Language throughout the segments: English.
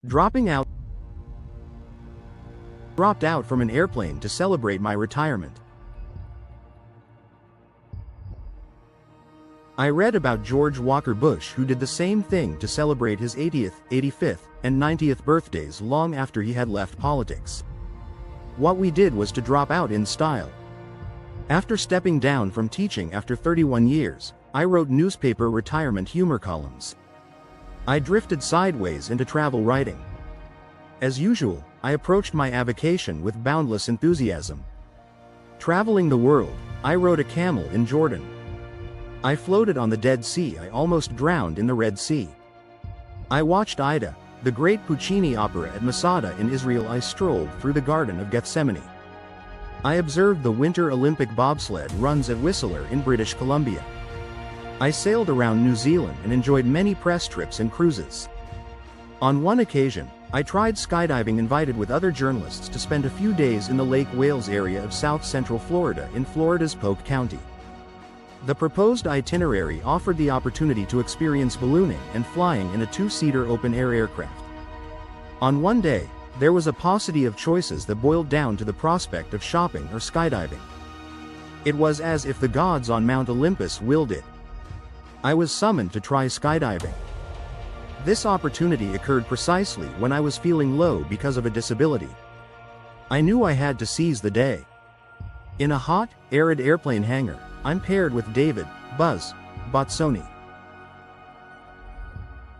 Dropped out from an airplane to celebrate my retirement. I read about George Walker Bush, who did the same thing to celebrate his 80th, 85th, and 90th birthdays long after he had left politics. What we did was to drop out in style. After stepping down from teaching after 31 years, I wrote newspaper retirement humor columns. I drifted sideways into travel writing. As usual, I approached my avocation with boundless enthusiasm. Traveling the world, I rode a camel in Jordan. I floated on the Dead Sea. I almost drowned in the Red Sea. I watched Aida, the great Puccini opera at Masada in Israel. I strolled through the Garden of Gethsemane. I observed the Winter Olympic bobsled runs at Whistler in British Columbia. I sailed around New Zealand and enjoyed many press trips and cruises. On one occasion, I tried skydiving, invited with other journalists to spend a few days in the Lake Wales area of south-central Florida in Florida's Polk County. The proposed itinerary offered the opportunity to experience ballooning and flying in a two-seater open-air aircraft. On one day, there was a paucity of choices that boiled down to the prospect of shopping or skydiving. It was as if the gods on Mount Olympus willed it. I was summoned to try skydiving. This opportunity occurred precisely when I was feeling low because of a disability. I knew I had to seize the day. In a hot, arid airplane hangar, I'm paired with David, Buzz, Botsoni.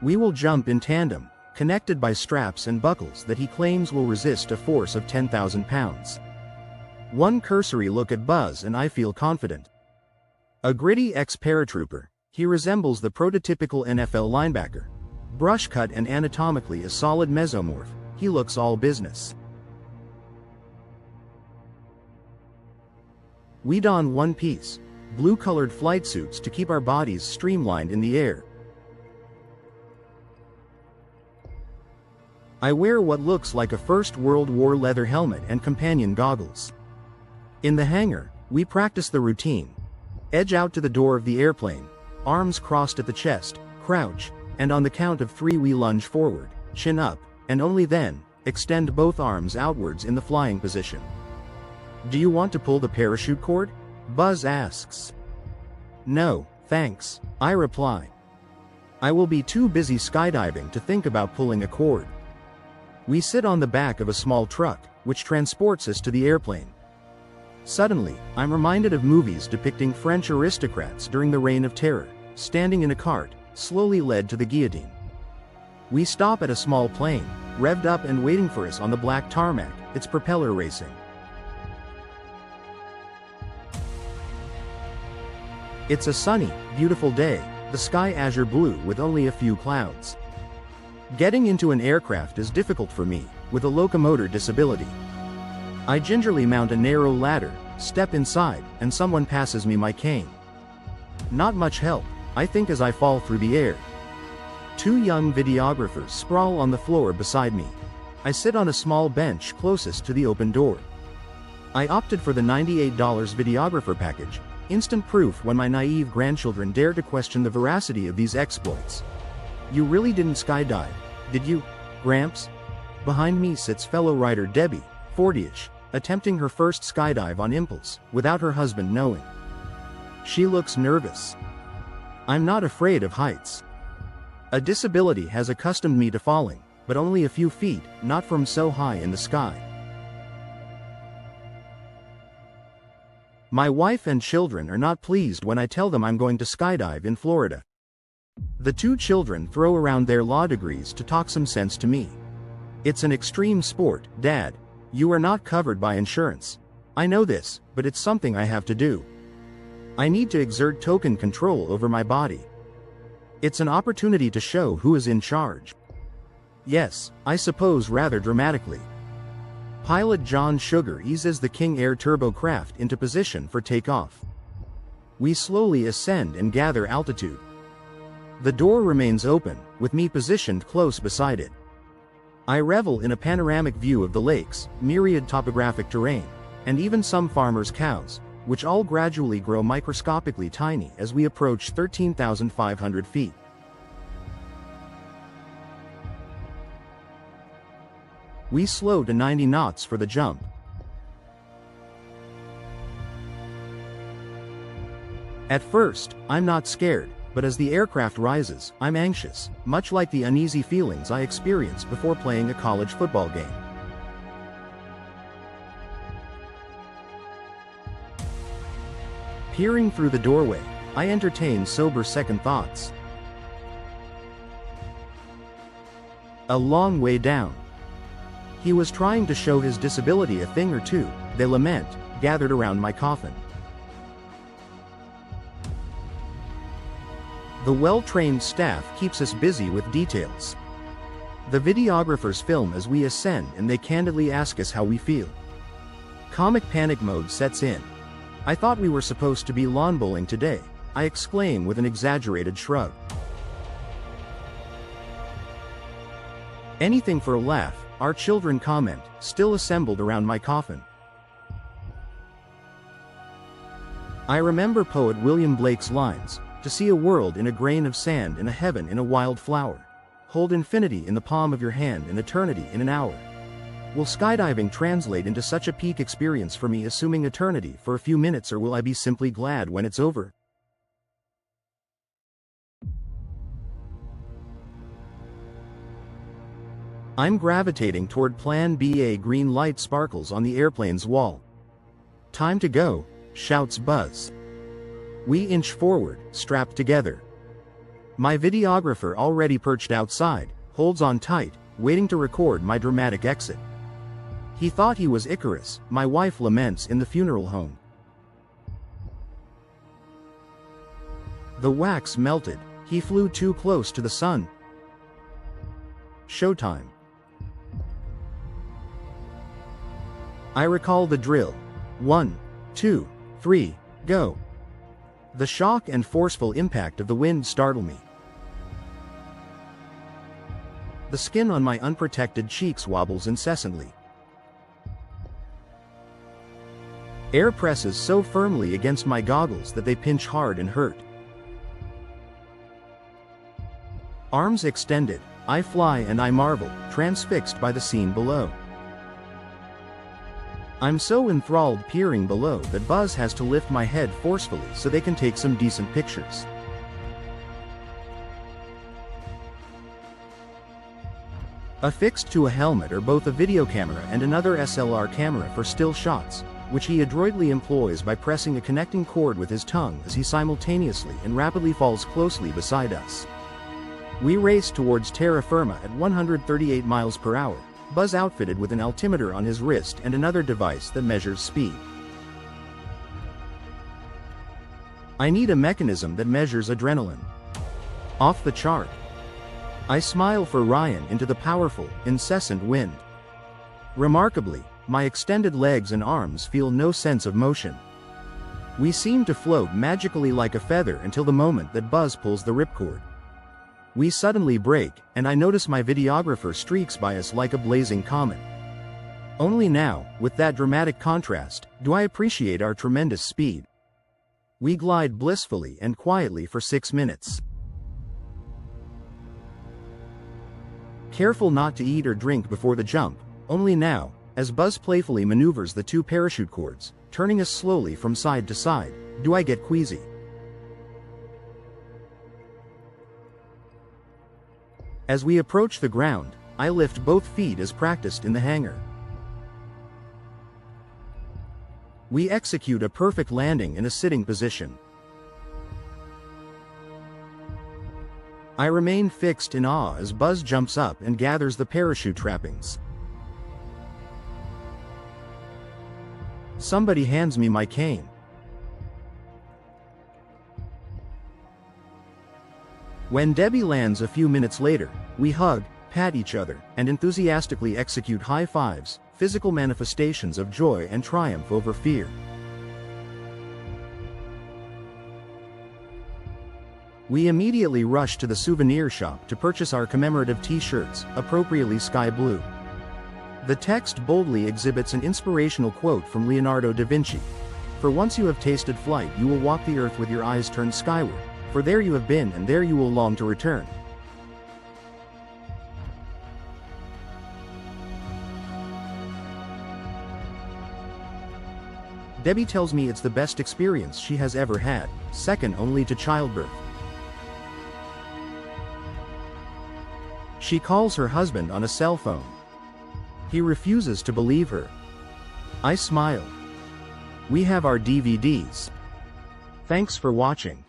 We will jump in tandem, connected by straps and buckles that he claims will resist a force of 10,000 pounds. One cursory look at Buzz and I feel confident. A gritty ex-paratrooper, he resembles the prototypical NFL linebacker. Brush cut and anatomically a solid mesomorph, he looks all business. We don one-piece, blue-colored flight suits to keep our bodies streamlined in the air. I wear what looks like a First World War leather helmet and companion goggles. In the hangar, we practice the routine. Edge out to the door of the airplane, arms crossed at the chest, crouch, and on the count of 3 we lunge forward, chin up, and only then, extend both arms outwards in the flying position. "Do you want to pull the parachute cord?" Buzz asks. "No, thanks," I reply. I will be too busy skydiving to think about pulling a cord. We sit on the back of a small truck, which transports us to the airplane. Suddenly, I'm reminded of movies depicting French aristocrats during the Reign of Terror, standing in a cart, slowly led to the guillotine. We stop at a small plane, revved up and waiting for us on the black tarmac, its propeller racing. It's a sunny, beautiful day, the sky azure blue with only a few clouds. Getting into an aircraft is difficult for me, with a locomotor disability. I gingerly mount a narrow ladder, step inside, and someone passes me my cane. Not much help, I think, as I fall through the air. 2 young videographers sprawl on the floor beside me. I sit on a small bench closest to the open door. I opted for the $98 videographer package, instant proof when my naive grandchildren dare to question the veracity of these exploits. "You really didn't skydive, did you, Gramps?" Behind me sits fellow writer Debbie, 40ish, attempting her first skydive on impulse, without her husband knowing. She looks nervous. I'm not afraid of heights. A disability has accustomed me to falling, but only a few feet, not from so high in the sky. My wife and children are not pleased when I tell them I'm going to skydive in Florida. The 2 children throw around their law degrees to talk some sense to me. "It's an extreme sport, Dad. You are not covered by insurance." I know this, but it's something I have to do. I need to exert token control over my body. It's an opportunity to show who is in charge. Yes, I suppose, rather dramatically. Pilot John Sugar eases the King Air turbocraft into position for takeoff. We slowly ascend and gather altitude. The door remains open, with me positioned close beside it. I revel in a panoramic view of the lakes, myriad topographic terrain, and even some farmers' cows, which all gradually grow microscopically tiny as we approach 13,500 feet. We slow to 90 knots for the jump. At first, I'm not scared, but as the aircraft rises, I'm anxious, much like the uneasy feelings I experienced before playing a college football game. Peering through the doorway, I entertain sober second thoughts. A long way down. He was trying to show his disability a thing or two, they lament, gathered around my coffin. The well-trained staff keeps us busy with details. The videographers film as we ascend and they candidly ask us how we feel. Comic panic mode sets in. I thought we were supposed to be lawn bowling today, I exclaim with an exaggerated shrug. Anything for a laugh, our children comment, still assembled around my coffin. I remember poet William Blake's lines, to see a world in a grain of sand and a heaven in a wild flower. Hold infinity in the palm of your hand and eternity in an hour. Will skydiving translate into such a peak experience for me, assuming eternity for a few minutes, or will I be simply glad when it's over? I'm gravitating toward Plan B. A green light sparkles on the airplane's wall. Time to go, shouts Buzz. We inch forward, strapped together. My videographer, already perched outside, holds on tight, waiting to record my dramatic exit. He thought he was Icarus, my wife laments in the funeral home. The wax melted, he flew too close to the sun. Showtime. I recall the drill. 1, 2, 3, go. The shock and forceful impact of the wind startle me. The skin on my unprotected cheeks wobbles incessantly. Air presses so firmly against my goggles that they pinch hard and hurt. Arms extended, I fly and I marvel, transfixed by the scene below. I'm so enthralled peering below that Buzz has to lift my head forcefully so they can take some decent pictures. Affixed to a helmet are both a video camera and another SLR camera for still shots, which he adroitly employs by pressing a connecting cord with his tongue as he simultaneously and rapidly falls closely beside us. We race towards terra firma at 138 miles per hour, Buzz outfitted with an altimeter on his wrist and another device that measures speed. I need a mechanism that measures adrenaline. Off the chart. I smile for Ryan into the powerful, incessant wind. Remarkably, my extended legs and arms feel no sense of motion. We seem to float magically like a feather until the moment that Buzz pulls the ripcord. We suddenly brake, and I notice my videographer streaks by us like a blazing comet. Only now, with that dramatic contrast, do I appreciate our tremendous speed. We glide blissfully and quietly for 6 minutes. Careful not to eat or drink before the jump, only now, as Buzz playfully maneuvers the 2 parachute cords, turning us slowly from side to side, do I get queasy. As we approach the ground, I lift both feet as practiced in the hangar. We execute a perfect landing in a sitting position. I remain fixed in awe as Buzz jumps up and gathers the parachute trappings. Somebody hands me my cane. When Debbie lands a few minutes later, we hug, pat each other, and enthusiastically execute high fives, physical manifestations of joy and triumph over fear. We immediately rush to the souvenir shop to purchase our commemorative t-shirts, appropriately sky blue. The text boldly exhibits an inspirational quote from Leonardo da Vinci. For once you have tasted flight, you will walk the earth with your eyes turned skyward. For there you have been and there you will long to return. Debbie tells me it's the best experience she has ever had, second only to childbirth. She calls her husband on a cell phone. He refuses to believe her. I smile. We have our DVDs. Thanks for watching.